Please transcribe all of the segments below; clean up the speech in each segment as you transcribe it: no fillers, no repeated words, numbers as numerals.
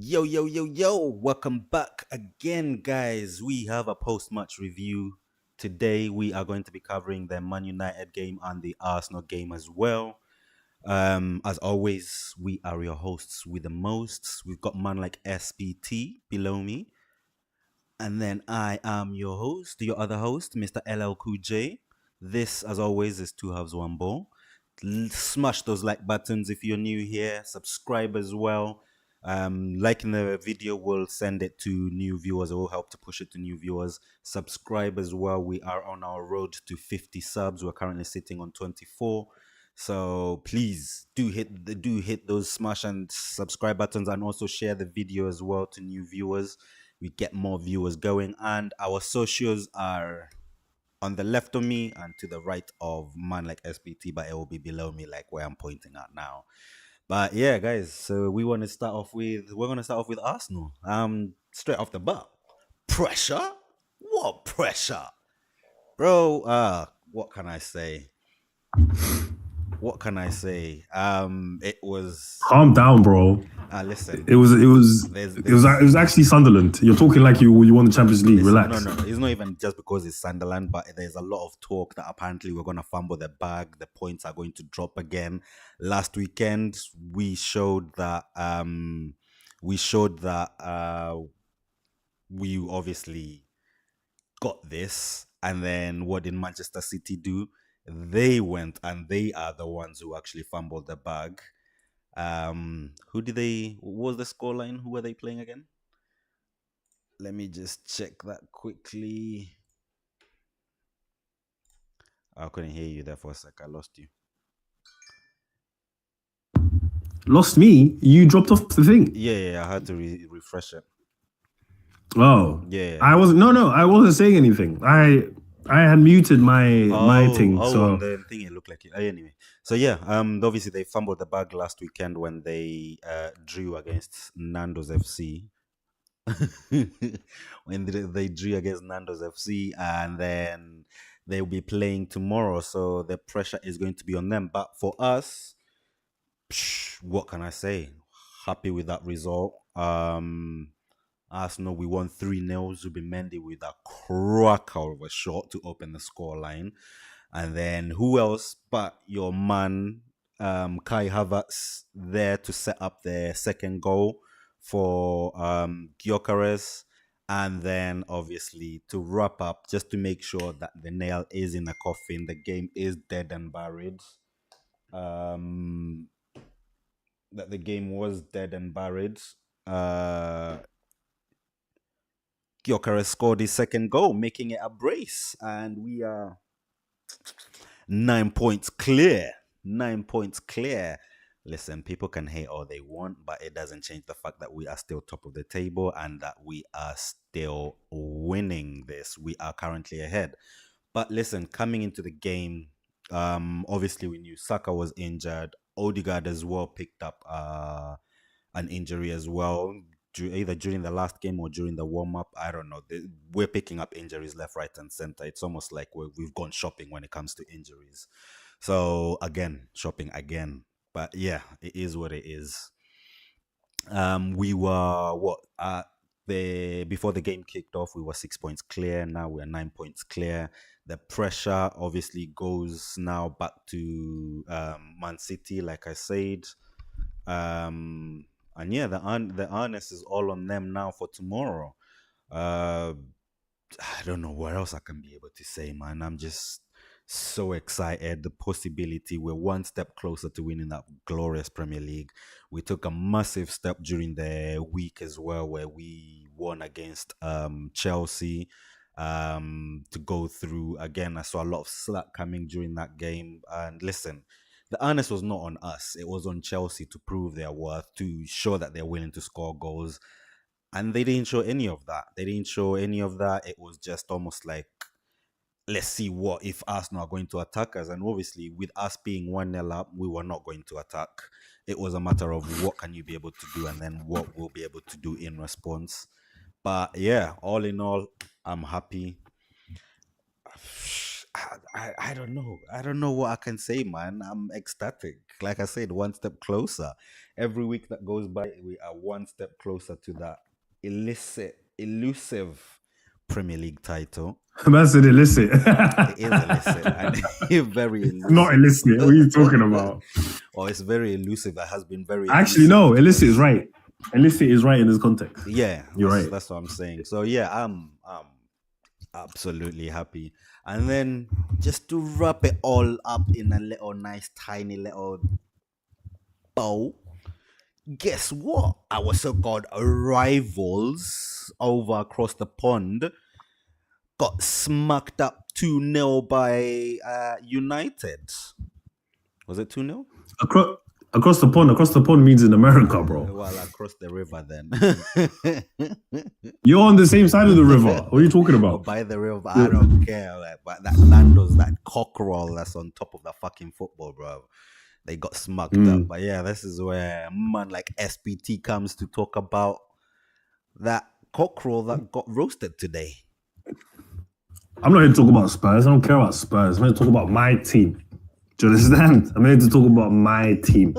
Yo, yo, yo, yo, welcome back again, guys. We have a post match review. Today, we are going to be covering the Man United game and the Arsenal game as well. As always, we are your hosts with the most. We've got man like SPT below me. And then I am your host, your other host, Mr. LL Cool J. This, as always, is Two Halves, One Ball. Smash those like buttons if you're new here. Subscribe as well. Liking the video will send it to new viewers. It will help to push it to new viewers. Subscribe as well. We are on our road to 50 subs. We're currently sitting on 24. So please do hit those smash and subscribe buttons, and also share the video as well to new viewers. We get more viewers going, and our socials are on the left of me and to the right of man like SPT, but it will be below me, like where I'm pointing at now. But yeah, guys, so we're gonna start off with Arsenal. Straight off the bat. Pressure? What pressure? Bro, what can I say? What can I say? It was Calm down, bro. listen. It was actually Sunderland. You're talking like you won the Champions League. Relax. No. It's not even just because it's Sunderland, but there's a lot of talk that apparently we're gonna fumble the bag. The points are going to drop again. Last weekend, we showed that we obviously got this. And then what did Manchester City do? They went and they are the ones who actually fumbled the bag. What was the scoreline? Who were they playing again? Let me just check that quickly. I couldn't hear you there for a sec. I lost you. Lost me? You dropped off the thing? Yeah. I had to refresh it. Oh. Yeah. I wasn't saying anything. I had muted my thing. So the thing it looked like it. Anyway. So yeah, obviously they fumbled the bag last weekend when they drew against Nando's FC. When they drew against Nando's FC, and then they'll be playing tomorrow, so the pressure is going to be on them. But for us, what can I say? Happy with that result. Arsenal, we won 3-0. Zubimendi with a cracker of a shot to open the scoreline. And then who else but your man, Kai Havertz, there to set up the second goal for Gyokeres. And then obviously to wrap up, just to make sure that the nail is in the coffin, the game is dead and buried. That the game was dead and buried. Gyokeres scored his second goal, making it a brace, and we are 9 points clear. 9 points clear. Listen, people can hate all they want, but it doesn't change the fact that we are still top of the table and that we are still winning this. We are currently ahead. But listen, coming into the game, obviously we knew Saka was injured. Odegaard as well picked up an injury as well, either during the last game or during the warm-up. I don't know. We're picking up injuries left, right, and center. It's almost like we've gone shopping when it comes to injuries. So again, shopping again. But yeah, it is what it is. We were before the game kicked off, we were 6 points clear. Now we're 9 points clear. The pressure obviously goes now back to Man City, like I said. And yeah, the onus is all on them now for tomorrow. I don't know what else I can be able to say, man. I'm just so excited. The possibility, we're one step closer to winning that glorious Premier League. We took a massive step during the week as well, where we won against Chelsea to go through. Again, I saw a lot of slack coming during that game. And listen, the onus was not on us. It was on Chelsea to prove their worth, to show that they're willing to score goals. And they didn't show any of that. It was just almost like, let's see what if Arsenal are going to attack us. And obviously, with us being 1-0 up, we were not going to attack. It was a matter of what can you be able to do, and then what we'll be able to do in response. But yeah, all in all, I'm happy. I don't know. I don't know what I can say, man. I'm ecstatic. Like I said, one step closer. Every week that goes by, we are one step closer to that elusive Premier League title. That's an illicit. It is illicit and very elusive. Not illicit. What are you talking about? Oh, it's very elusive. It has been very. Actually, no. Illicit is right. Illicit is right in this context. Yeah, you're right. That's what I'm saying. So yeah, I'm absolutely happy. And then just to wrap it all up in a little nice, tiny little bow. Guess what? Our so-called rivals over across the pond got smacked up 2-0 by United. Was it 2-0? Across the pond means in America, bro. Well, across the river then. You're on the same side of the river. What are you talking about? Oh, by the river, I don't care. Like, but that Nando's, that cockerel that's on top of the fucking football, bro. They got smacked up. But yeah, this is where man like SPT comes to talk about that cockerel that got roasted today. I'm not here to talk about Spurs. I don't care about Spurs. I'm here to talk about my team. Do you understand? I'm here to talk about my team.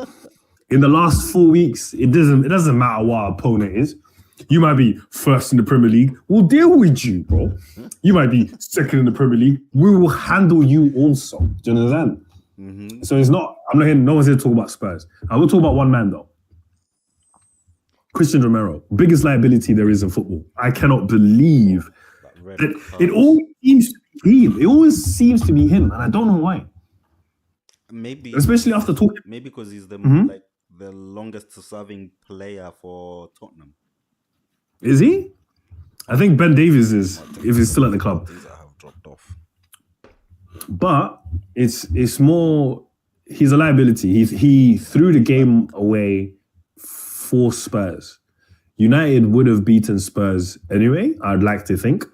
In the last 4 weeks, it doesn't matter what our opponent is. You might be first in the Premier League. We'll deal with you, bro. You might be second in the Premier League. We will handle you also. Do you understand? Mm-hmm. So it's not. I'm not here. No one's here to talk about Spurs. I will talk about one man though. Cristian Romero, biggest liability there is in football. I cannot believe that it always seems to be him. It always seems to be him, and I don't know why. Maybe, especially after talking. Maybe because he's the like the longest serving player for Tottenham. Is he? I think Ben Davies is, if he's still at the club. These have dropped off. But it's more. He's a liability. He threw the game away for Spurs. United would have beaten Spurs anyway, I'd like to think.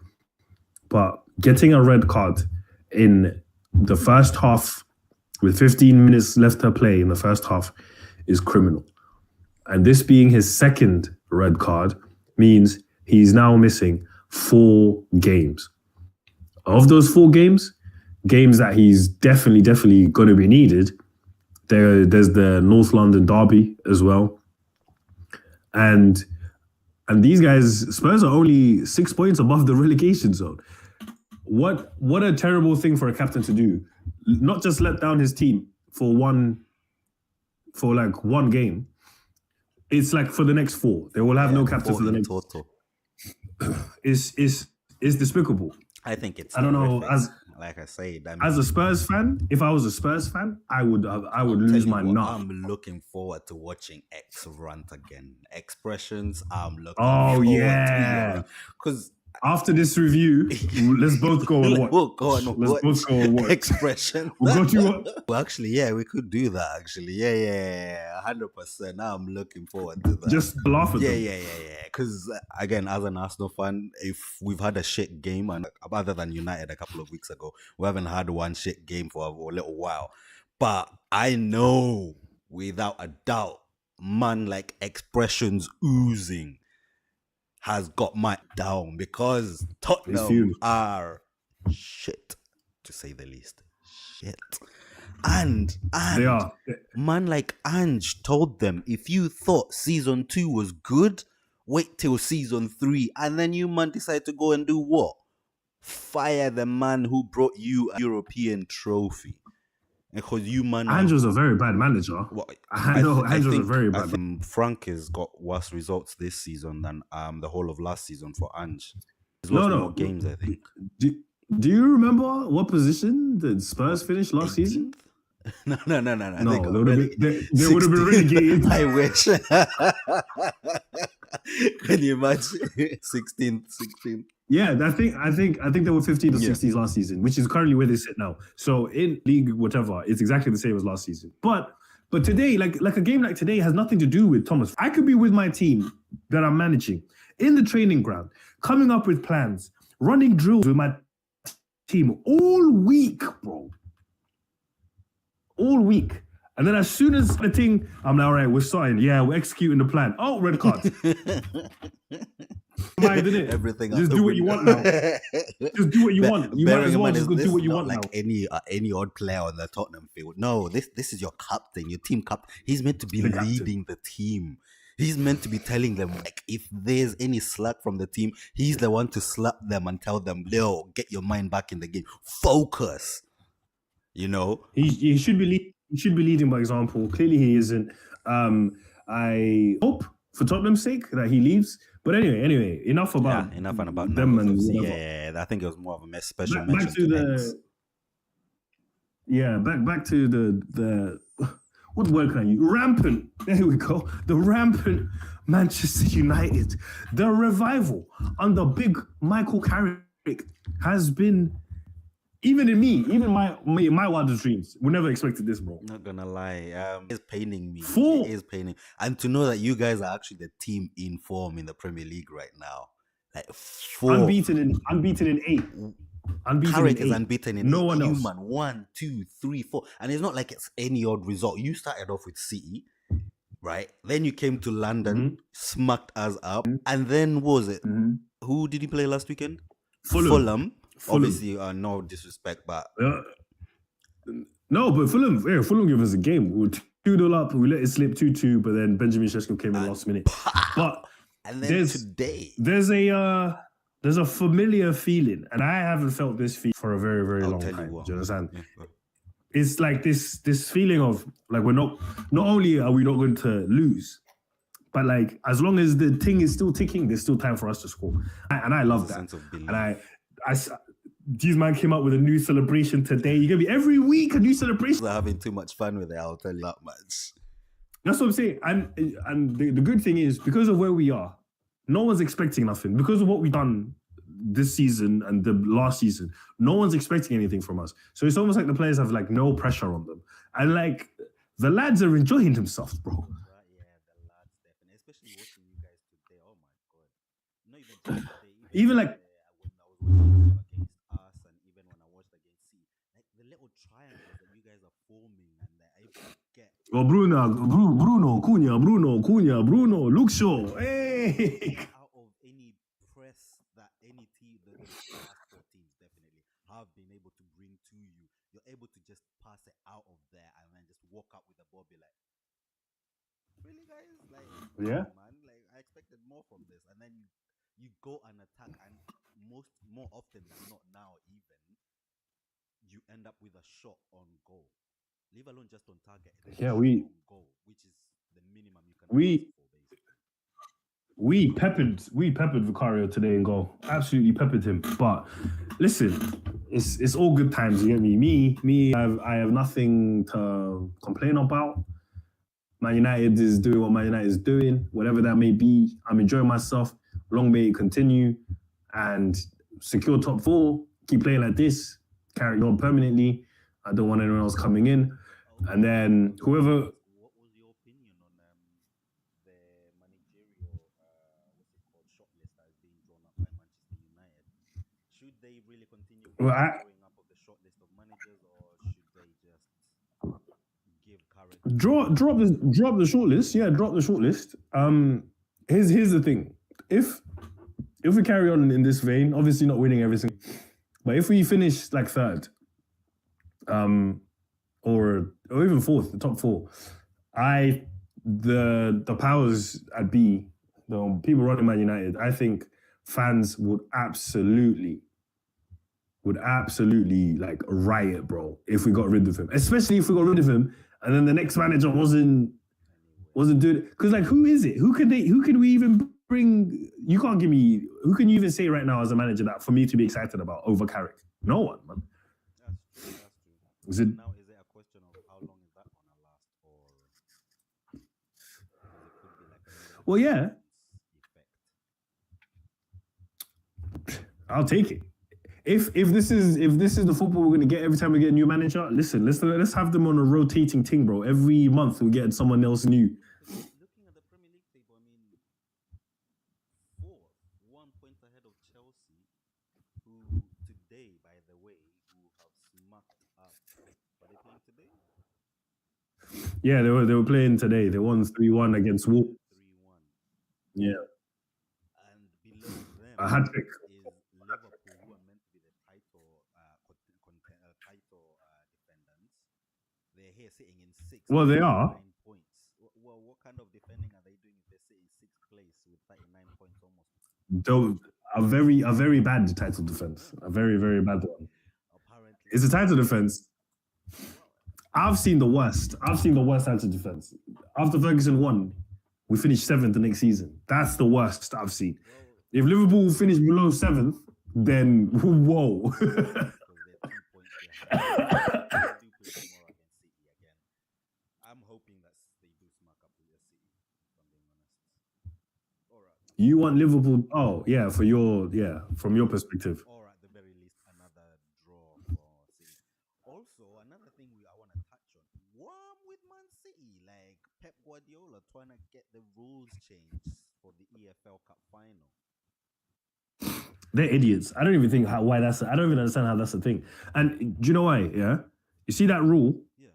But getting a red card in the first half with 15 minutes left to play in the first half is criminal. And this being his second red card means he's now missing 4 games. Of those 4 games that he's definitely going to be needed, there's the North London derby as well. And these guys, Spurs are only 6 points above the relegation zone. What a terrible thing for a captain to do. Not just let down his team for one game. It's like for the next 4. They will have no captain for the next total. It's despicable. I think it's. I don't know. Like I said, as a Spurs fan, if I was a Spurs fan, I would lose my nut. I'm looking forward to watching X rant again. Expressions. I'm looking. Oh yeah, because after this review, let's both go and watch. We'll go and let's both go and watch. Expression. We'll go to what? Well, actually, yeah, we could do that. Actually, yeah, 100%. Now I'm looking forward to that. Just laugh at them. Yeah. Because again, as an Arsenal fan, if we've had a shit game, and other than United a couple of weeks ago, we haven't had one shit game for a little while. But I know, without a doubt, man, like Expressions oozing has got my down because Tottenham are shit, to say the least. Shit. And they are. Man like Ange told them, if you thought season 2 was good, wait till season 3. And then you man decide to go and do what? Fire the man who brought you a European trophy. Because you man, Andrew's a very bad manager. Well, I know Andrew's a very bad. Frank has got worse results this season than the whole of last season for Ange. He's lost more games, I think. Do you remember what position the Spurs finished last 18th? Season? No. They would have been relegated. I wish. Can you imagine? 16th. Yeah, I think they were 15th or 16th last season, which is currently where they sit now. So in league, whatever, it's exactly the same as last season. But today, like a game like today has nothing to do with Thomas. I could be with my team that I'm managing in the training ground, coming up with plans, running drills with my team all week, bro. All week. And then as soon as the thing, I'm like, all right, we're starting. Yeah, we're executing the plan. Oh, red card. mind, innit? Everything Just do what you want now. Just do what you want. You might as well just go do what you want like now. any odd player on the Tottenham field. No, this is your captain, your team captain. He's meant to be The captain. leading the team. He's meant to be telling them, like, if there's any slack from the team, he's the one to slap them and tell them, "Yo, get your mind back in the game. Focus." You know, He should be leading by example. Clearly, he isn't. I hope for Tottenham's sake that he leaves. But anyway, enough about enough and about them numbers, and obviously. whatever. Yeah, I think it was more of a special Back mention to to the Ents. back to the what word can I use? Rampant. There we go. The rampant Manchester United. The revival under big Michael Carrick has been. Even my wildest dreams, we never expected this, bro. Not gonna lie, it's paining me. Four. It is paining, and to know that you guys are actually the team in form in the Premier League right now, like 4 unbeaten in 8. Unbeaten Carrick in 8. is unbeaten in no 8. one else. Man, 1, 2, 3, 4, and it's not like it's any odd result. You started off with City, right? Then you came to London, smacked us up, and then what was it? Who did he play last weekend? Fulham. Obviously, no disrespect, but no, but Fulham gave us a game. We were 2-0 up, we let it slip 2-2, but then Benjamin Sesko came in last minute. But and then today, there's a familiar feeling, and I haven't felt this feeling for a very, very long time. Do you understand? Yeah. It's like this feeling of like we're not only are we not going to lose, but like as long as the thing is still ticking, there's still time for us to score. And I love that. Sense of belief. And these man came up with a new celebration today. You're gonna be every week a new celebration. They're having too much fun with it, I'll tell you that much. That's what I'm saying. And the good thing is, because of where we are, no one's expecting nothing. Because of what we've done this season and the last season, no one's expecting anything from us. So it's almost like the players have like no pressure on them. And like the lads are enjoying themselves, bro. Yeah, the lads definitely. Especially watching you guys today. Oh my god. Not even today, even like when I was watching against us, and even when I watched against C, like the little triangles that you guys are forming and they're able to get. Oh, Bruno, Cunha, Luke Shaw. Hey. Out of any press that any team, the last 4 teams definitely have been able to bring to you, you're able to just pass it out of there and then just walk up with a ball, be like, really, guys? Like, yeah, man. Like, I expected more from this, and then you go and attack, and more often than not now, even you end up with a shot on goal. Leave alone just on target. Yeah, on goal, which is the minimum you can ask for, basically. We peppered Vicario today in goal. Absolutely peppered him. But listen, it's all good times. You get me. I have nothing to complain about. Man United is doing what Man United is doing, whatever that may be. I'm enjoying myself. Long may it continue, and secure top 4. Keep playing like this. Carry on permanently. I don't want anyone else coming in. And then whoever. What was your opinion on the managerial shortlist that is being drawn up by Manchester United? Should they really continue with the drawing up of the shortlist of managers, or should they just give Carrick drop the shortlist? Yeah, drop the shortlist. Here's the thing. If we carry on in this vein, obviously not winning everything, but if we finish like 3rd, or even 4th, the top 4, the powers at be, the people running Man United, I think fans would absolutely like riot, bro, if we got rid of him. Especially if we got rid of him and then the next manager wasn't doing it. Because like, who is it? Who can we even bring? You can't give me. Who can you even say right now as a manager that for me to be excited about over Carrick? No one, man. That's true. Is it a question of how long is that gonna last, or it could be like a well, yeah. effect. I'll take it. If this is the football we're gonna get every time we get a new manager, listen, let's have them on a rotating thing, bro. Every month we get someone else new. Looking at the Premier League table, I mean, 4th, 1 point ahead of Chelsea, who today, by the way, who have smacked up. Are they playing today? Yeah, they were playing today. They won 3-1 against Wolves. 3-1. Yeah. And below A hat trick. is Liverpool, who are meant to be the title defendants. They're here sitting in sixth. Well, they with are. 9 points. Well, what kind of defending are they doing if they're sitting sixth place with 39 points almost? Though a very bad title defense. A very bad one. Apparently, It's a title defense. I've seen the worst. I've seen the worst title defense. After Ferguson won, we finished 7th the next season. That's the worst I've seen. If Liverpool finish below 7th, then whoa. because they're 2 points behind. They do play tomorrow against City again. I'm hoping that they do smack up with the City, if I'm being honest. All right. You want Liverpool? Oh yeah, from your perspective. Or at the very least, another draw for City. Also, another thing I want to touch on. What with Man City? Like Pep Guardiola trying to get the rules changed for the EFL Cup final. They're idiots. I don't even think why that's. I don't even understand how that's a thing. And do you know why? Yeah, you see that rule? Yeah.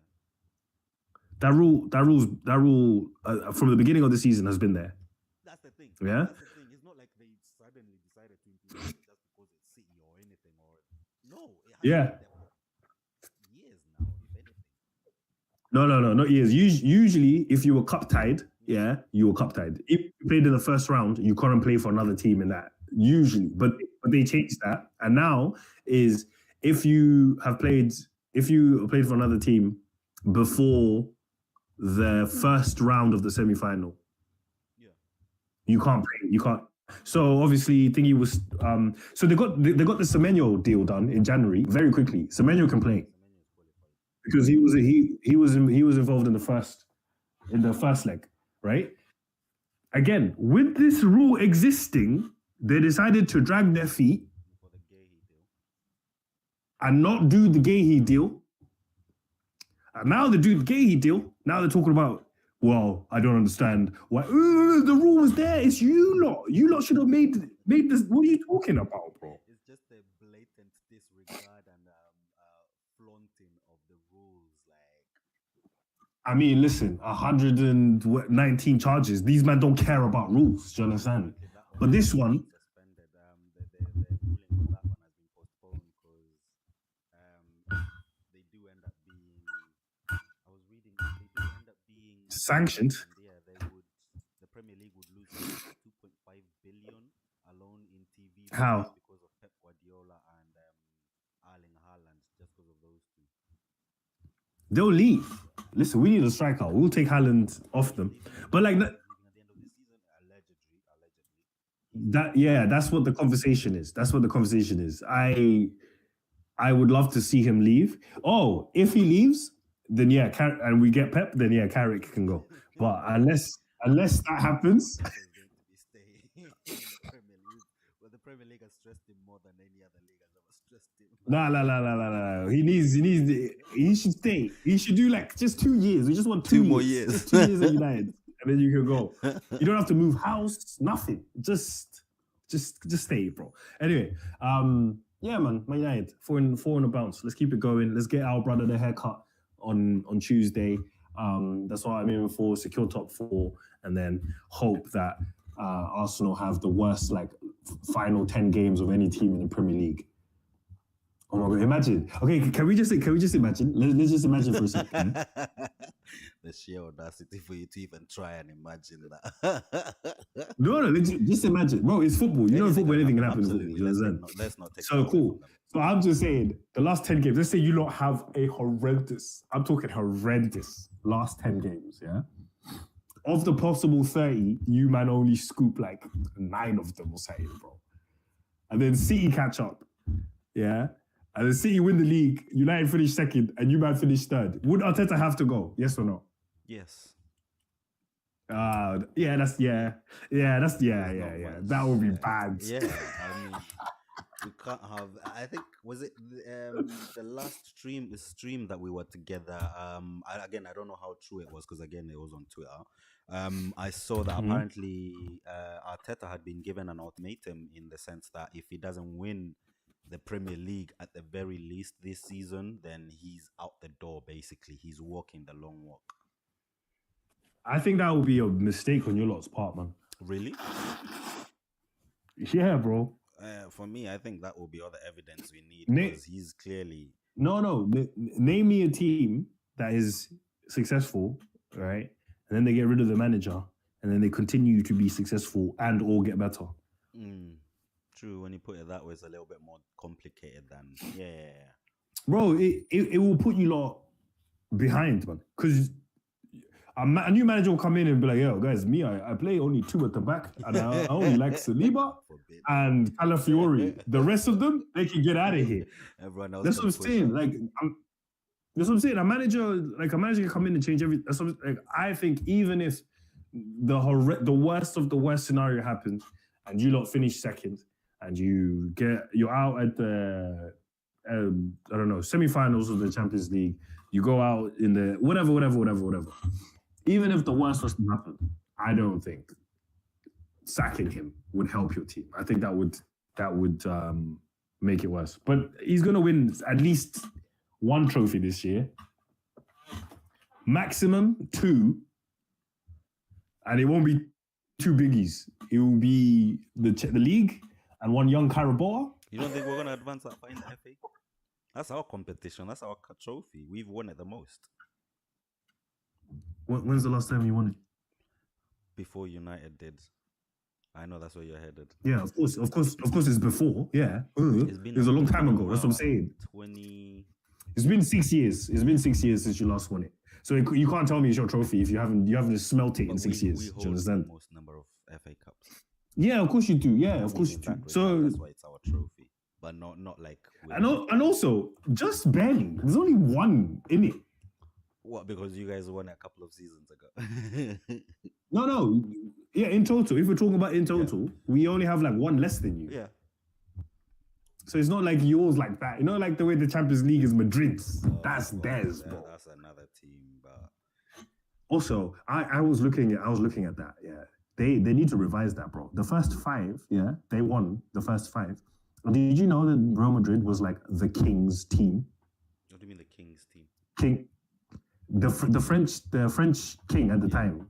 That rule from the beginning of the season has been there. That's the thing. Yeah. That's the thing. It's not like they suddenly decided to implement it just because it's City or anything. No. It has Yeah. been there for years now, if anything. No, not years. Usually, if you were cup tied, you were cup tied. If you played in the first round, you couldn't play for another team in that. Usually, but they changed that, and now is if you played for another team before the first round of the semi-final, you can't play. You can't. So obviously, thingy was. So they got the Semenyo deal done in January very quickly. Semenyo can play because he was involved in the first leg, right? Again, with this rule existing, they decided to drag their feet and not do the Gahey deal. And now they do the Gahey deal. Now they're talking about, well, I don't understand why the rule was there. It's you lot. You lot should have made this. What are you talking about, bro? It's just a blatant disregard and flaunting of the rules. Like, I mean, listen, 119 charges. These men don't care about rules. Do you understand? But this one. Suspended. The ruling for that one has been postponed because they do end up being. I was reading. They do end up being sanctioned. Yeah, the Premier League would lose 2.5 billion alone in TV. How? Because of Pep Guardiola and Erling Haaland, just because of those two. They'll leave. Listen, we need a striker. We'll take Haaland off them. But like that. At the end of the season, allegedly. That's what the conversation is. That's what the conversation is. I would love to see him leave. Oh, if he leaves, then and we get Pep, then Carrick can go. But unless that happens, the Premier League has stressed him more than any other league has ever stressed him. No. He should stay. He should do like just 2 years. We just want two more years. Just 2 years at United, and then you can go. You don't have to move house. Nothing. Just stay, bro. Anyway, yeah, man, Man United, four in a bounce. Let's keep it going. Let's get our brother the haircut on Tuesday. That's what I'm aiming for. Secure top 4, and then hope that Arsenal have the worst final 10 games of any team in the Premier League. Oh my God! Imagine. Okay, can we just imagine? Let's just imagine for a second. The sheer audacity for you to even try and imagine that. No, just imagine, bro. It's football. You know, in football, anything can happen. Let's not take. So cool. So I'm just saying, the last 10 games. Let's say you lot have a horrendous. I'm talking horrendous last 10 games. Yeah. Of the possible 30, you man only scoop like 9 of them or something, bro. And then City catch up. Yeah. And then City win the league, United finish second, and you man finish third. Would Arteta have to go? Yes or no? Yes. Yeah. That would be bad. Yeah, I mean, we can't have. I think was it the last stream that we were together. I don't know how true it was because again it was on Twitter. I saw that apparently Arteta had been given an ultimatum in the sense that if he doesn't win the Premier League at the very least this season, then he's out the door. Basically, he's walking the long walk. I think that would be a mistake on your lot's part, man. Really? Yeah, bro. For me, I think that will be all the evidence we need Na- because he's clearly. no. Name me a team that is successful, right? And then they get rid of the manager, and then they continue to be successful and or get better. True, when you put it that way, it's a little bit more complicated than Bro, it will put you lot behind, man. Because a new manager will come in and be like, yo, guys, I play only 2 at the back, and I only like Saliba and Calafiori. The rest of them, they can get out of here. Everyone else. That's what I'm saying. That's what I'm saying. A manager can come in and change everything. That's what I think. Even if the worst of the worst scenario happens, and you lot finish second, and you're out at the I don't know, semi-finals of the Champions League, you go out in the whatever. Even if the worst was to happen, I don't think sacking him would help your team. I think that would make it worse. But he's going to win at least 1 trophy this year, maximum 2, and it won't be 2 biggies. It will be the league and 1 young Carabao. You don't think we're going to advance that far in the FA? That's our competition. That's our trophy. We've won it the most. When's the last time you won it? Before United did. I know that's where you're headed. Yeah, of course, it's before. Yeah, it was a long time ago. That's what I'm saying. It's been 6 years. It's been 6 years since you last won it. So you can't tell me it's your trophy if you haven't smelt it in 6 years. We do hold you understand? the most number of FA Cups. Yeah, of course you do. Yeah, of course you do. So that's why it's our trophy, but not like. And also, just barely. There's only 1 in it. What? Because you guys won a couple of seasons ago. No. Yeah, in total. If we're talking about in total, we only have like 1 less than you. Yeah. So it's not like yours like that. You know, like the way the Champions League is Madrid's. That's theirs, bro. That's another team, but also I was looking at that. Yeah, they need to revise that, bro. The first 5, yeah, they won the first 5. Did you know that Real Madrid was like the King's team? What do you mean the King's team? The French king at the time.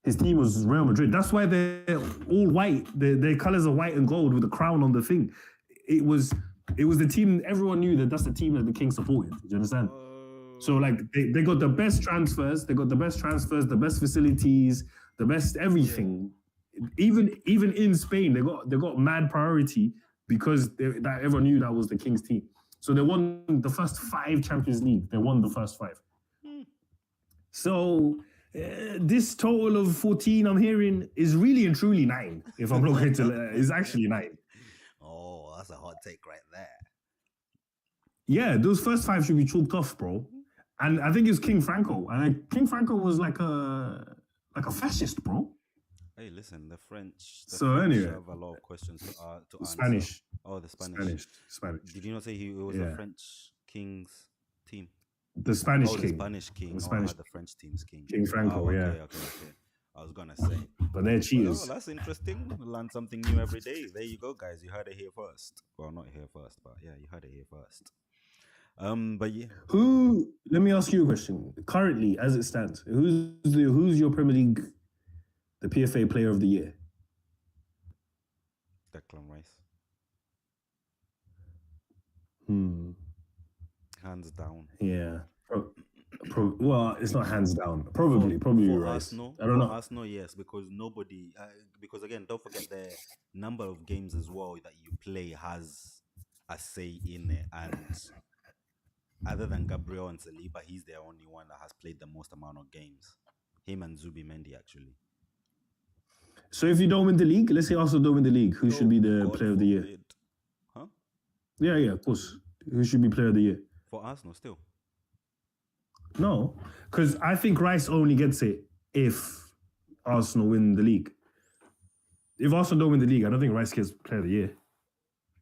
His team was Real Madrid. That's why they're all white. Their colors are white and gold with a crown on the thing. It was the team. Everyone knew that's the team that the king supported. Do you understand? So like they got the best transfers. They got the best transfers, the best facilities, the best everything. Yeah. Even in Spain, they got mad priority because that everyone knew that was the king's team. So they won the first 5 Champions League. They won the first 5. So this total of 14 I'm hearing is really and truly 9. If I'm looking to, it's actually 9. Oh, that's a hot take right there. Yeah, those first 5 should be chalked off, bro. And I think it's King Franco. And King Franco was like a fascist, bro. Hey, listen, the French. Anyway, have a lot of questions to answer. Spanish. Oh, the Spanish. Spanish. Did you not say it was the French king's team? The Spanish king. The Spanish king. The French team's king. King Franco, okay. I was gonna say. But they're cheaters. Oh, that's interesting. Learn something new every day. There you go, guys. You heard it here first. Well, not here first, but yeah, you heard it here first. But yeah. Let me ask you a question. Currently, as it stands, who's your Premier League, the PFA Player of the Year? Declan Rice. Hands down. Yeah. Well, it's not hands down. Probably for Rice. Arsenal, I don't know. Arsenal, yes, because nobody. Because again, don't forget the number of games as well that you play has a say in it, and other than Gabriel and Saliba, he's the only one that has played the most amount of games. Him and Zubimendi, actually. So if you don't win the league, let's say Arsenal don't win the league, who should be the Player of the Year? Huh? Yeah, of course. Who should be Player of the Year? For Arsenal, still. No, because I think Rice only gets it if Arsenal win the league. If Arsenal don't win the league, I don't think Rice gets Player of the Year.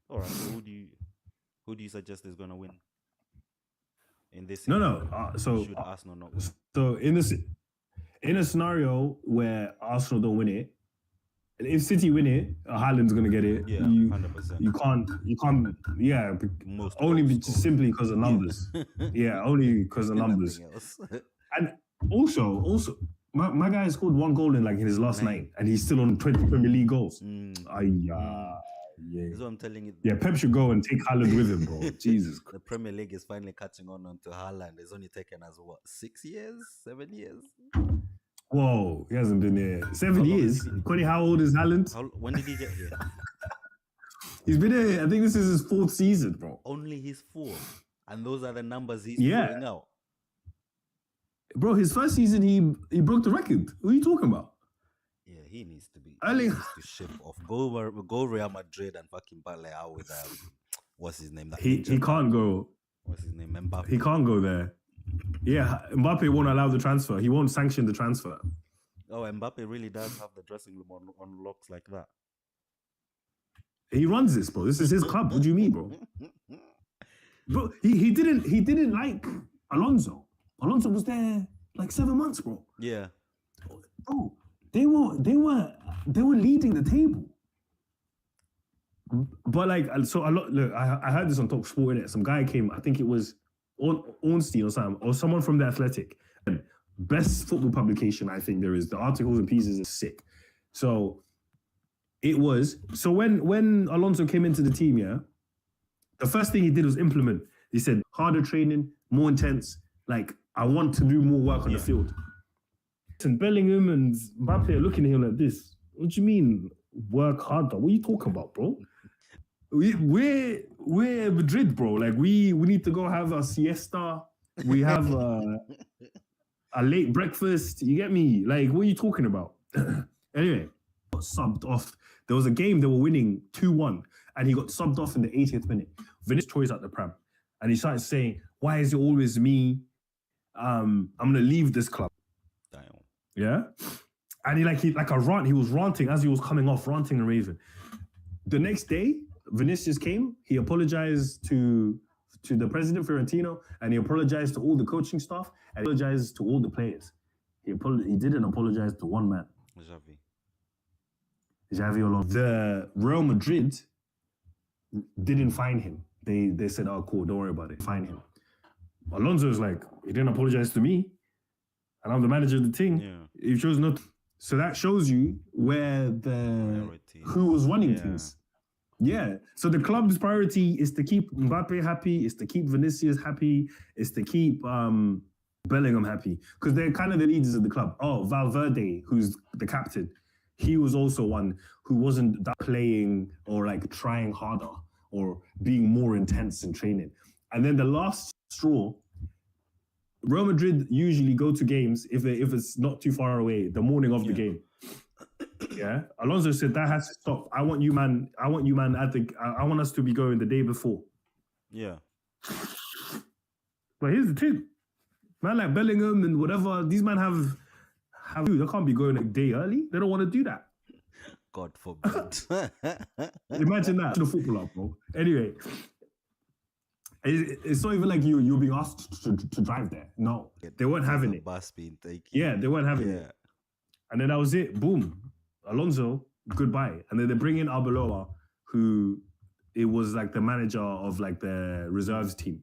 All right. So who do you suggest is going to win in this? So should Arsenal not win? So in a scenario where Arsenal don't win it, if City win it, Haaland's going to get it. Yeah, 100%. You can't. Yeah, simply because of numbers. Yeah, only because of numbers. And also, My guy scored 1 goal in his last 9, and he's still on 20 Premier League goals. Yeah. That's what I'm telling you. Yeah, Pep should go and take Haaland with him, bro. Jesus. The Premier League is finally catching on to Haaland. It's only taken us, 6 years? 7 years? Whoa, he hasn't been here. 7 years? Connie, how old is Haaland? When did he get here? He's been here, I think this is his 4th season, bro. Only his 4th. And those are the numbers he's throwing out. Bro, his first season, he broke the record. What are you talking about? Yeah, he needs to be. He needs to ship off. Go Real Madrid and fucking battle out with what's his name? He can't go. What's his name? Mbappe. He can't go there. Yeah, Mbappe won't allow the transfer. He won't sanction the transfer. Oh, Mbappe really does have the dressing room on locks like that. He runs this, bro. This is his club. What do you mean, bro? Bro, he didn't like Alonso. Alonso was there 7 months, bro. Yeah. Bro, they were leading the table. But so a lot. Look, I heard this on Talk Sport, innit? Some guy came. I think it was Ornstein or something, or someone from the Athletic. And best football publication I think there is. The articles and pieces are sick. So it was. So when Alonso came into the team, yeah, the first thing he did was implement. He said harder training, more intense. I want to do more work on the field. And Bellingham and Mbappe are looking at him like this. What do you mean work harder? What are you talking about, bro? We're Madrid, bro. We need to go have a siesta. We have a late breakfast. You get me? What are you talking about? Anyway, got subbed off. There was a game they were winning 2-1, and he got subbed off in the 80th minute. Vinicius Troy's at the Prem, and he started saying, "Why is it always me? I'm gonna leave this club." Damn. Yeah, and he was ranting as he was coming off, ranting and raving. The next day, Vinicius came. He apologized to the president Fiorentino, and he apologized to all the coaching staff, and he apologized to all the players. He didn't apologize to one man. Xavi Alonso. The Real Madrid didn't fine him. They said, "Oh, cool, don't worry about it. Fine him." Alonso's he didn't apologize to me, and I'm the manager of the team. Yeah. He chose not. So that shows you where who was running things. Yeah. So the club's priority is to keep Mbappe happy, is to keep Vinicius happy, is to keep Bellingham happy, because they're kind of the leaders of the club. Oh, Valverde, who's the captain, he was also one who wasn't playing or trying harder or being more intense in training. And then the last straw, Real Madrid usually go to games if it's not too far away, the morning of the game. Yeah, Alonso said that has to stop. I want you, man. I want us to be going the day before. Yeah. But here's the thing, man. Like Bellingham and whatever, these men have. They can't be going a day early. They don't want to do that. God forbid. Imagine that to the footballer, bro. Anyway. It's not even you're being asked to drive there. No, they weren't having it. Bus being taken. Yeah, they weren't having it. And then that was it. Boom. Alonso, goodbye. And then they bring in Arbeloa, who it was the manager of the reserves team.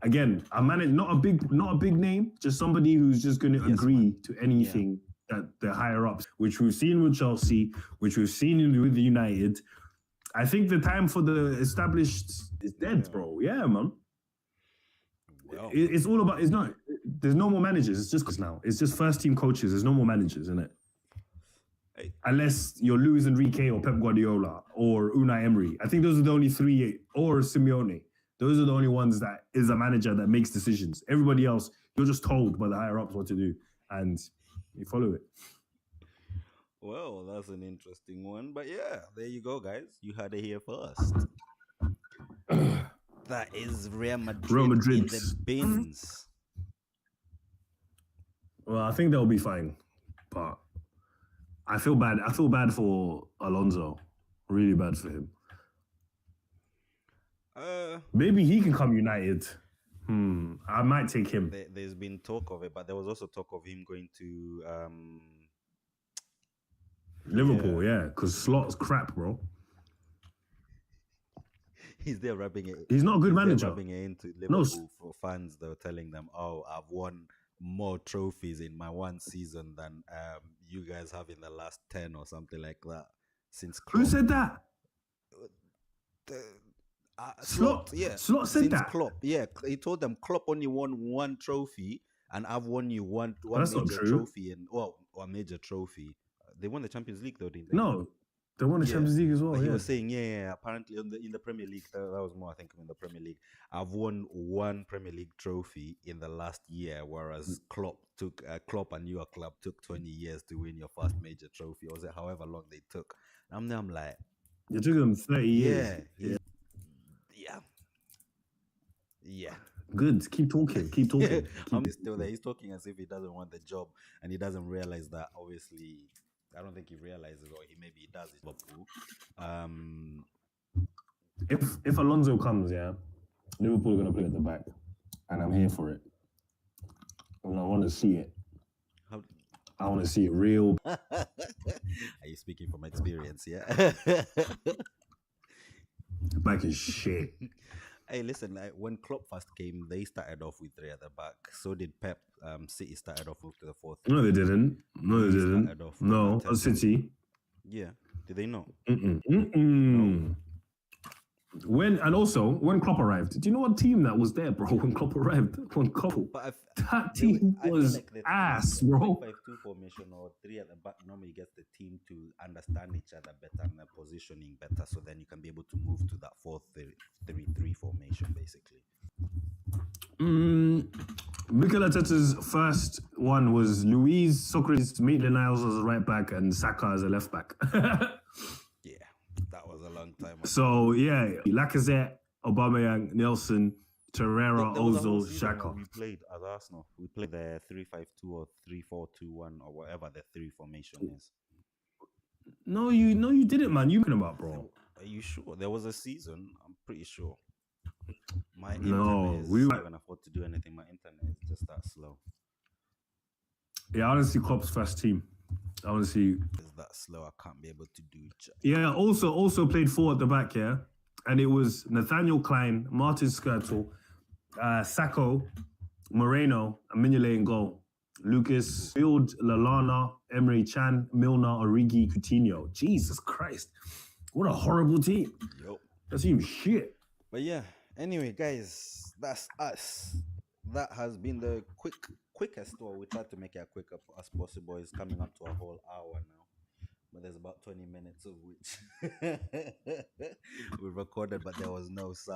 Again, not a big name, just somebody who's just going to agree to anything that the higher ups, which we've seen with Chelsea, which we've seen with United. I think the time for the established is dead, bro. Yeah, man. Well, it's all about. There's no more managers. It's just now. It's just first team coaches. There's no more managers, isn't it? Hey. Unless you're Luis Enrique or Pep Guardiola or Unai Emery. I think those are the only three, or Simeone. Those are the only ones that is a manager that makes decisions. Everybody else, you're just told by the higher ups what to do, and you follow it. Well, that's an interesting one. But yeah, there you go, guys. You heard it here first. That is Real Madrid in the bins. Well, I think they'll be fine. But I feel bad. I feel bad for Alonso. Really bad for him. Maybe he can come United. I might take him. There's been talk of it, but there was also talk of him going to... Liverpool, because Slot's crap, bro. He's there rubbing it. He's not a good manager. Rubbing it into Liverpool for fans. They're telling them, "Oh, I've won more trophies in my one season than you guys have in the last 10 or something like that since Klopp. Who said that? Slot, yeah. Slot said Since that. Klopp, yeah. He told them Klopp only won one trophy, and I've won you one That's not major true. trophy, and a major trophy. They won the Champions League though, didn't they? No, they won the Champions League as well. But he was saying, apparently in the Premier League, that was more, I think, in the Premier League. I've won one Premier League trophy in the last year, whereas Klopp and your club took 20 years to win your first major trophy, or was it however long they took? I'm like, it took them 30 years. Yeah. Good. Keep talking. He's still there. He's talking as if he doesn't want the job, and he doesn't realize that. Obviously, I don't think he realizes, or maybe he does. It's Liverpool. If Alonso comes, Liverpool are gonna play at the back, and I'm here for it. And I want to see it. I want to see it real. Are you speaking from experience? Yeah. Back is shit. Hey, listen, like when Klopp first came, they started off with 3 at the back. So did Pep. City started off with the 4th. No, they didn't. No, City. Yeah. Did they not? No. When Klopp arrived, do you know what team that was there, bro? When Klopp arrived, that team was like ass, bro. 5-2 formation or 3 at the back normally gets the team to understand each other better and their positioning better, so then you can be able to move to that 4-3-3 formation, basically. Mikel Arteta's first one was Luis, Socrates, Maitland-Niles as a right back, and Saka as a left back. That was a long time ago. So, Lacazette, Aubameyang, Nelson, Torreira, Ozil, Xhaka. We played at Arsenal. We played the 3-5-2 or 3-4-2-1 or whatever the 3 formation is. No, you didn't, man. You talking about, bro? Are you sure? There was a season. I'm pretty sure. My internet is not going to afford to do anything. My internet is just that slow. Yeah, I want to see Klopp's first team. I want to see. It's that slow. I can't be able to do. Yeah. Also played 4 at the back. Yeah, and it was Nathaniel Klein, Martin Skrtel, Sacco, Moreno, and Mignolet in goal. Lucas, Field, Lallana, Emre Can, Milner, Origi, Coutinho. Jesus Christ, what a horrible team. Yep. That seems shit. But yeah. Anyway, guys, that's us. That has been the quickest tour. We tried to make it as quick as possible. It's coming up to a whole hour now, but there's about 20 minutes of which we recorded, but there was no sound.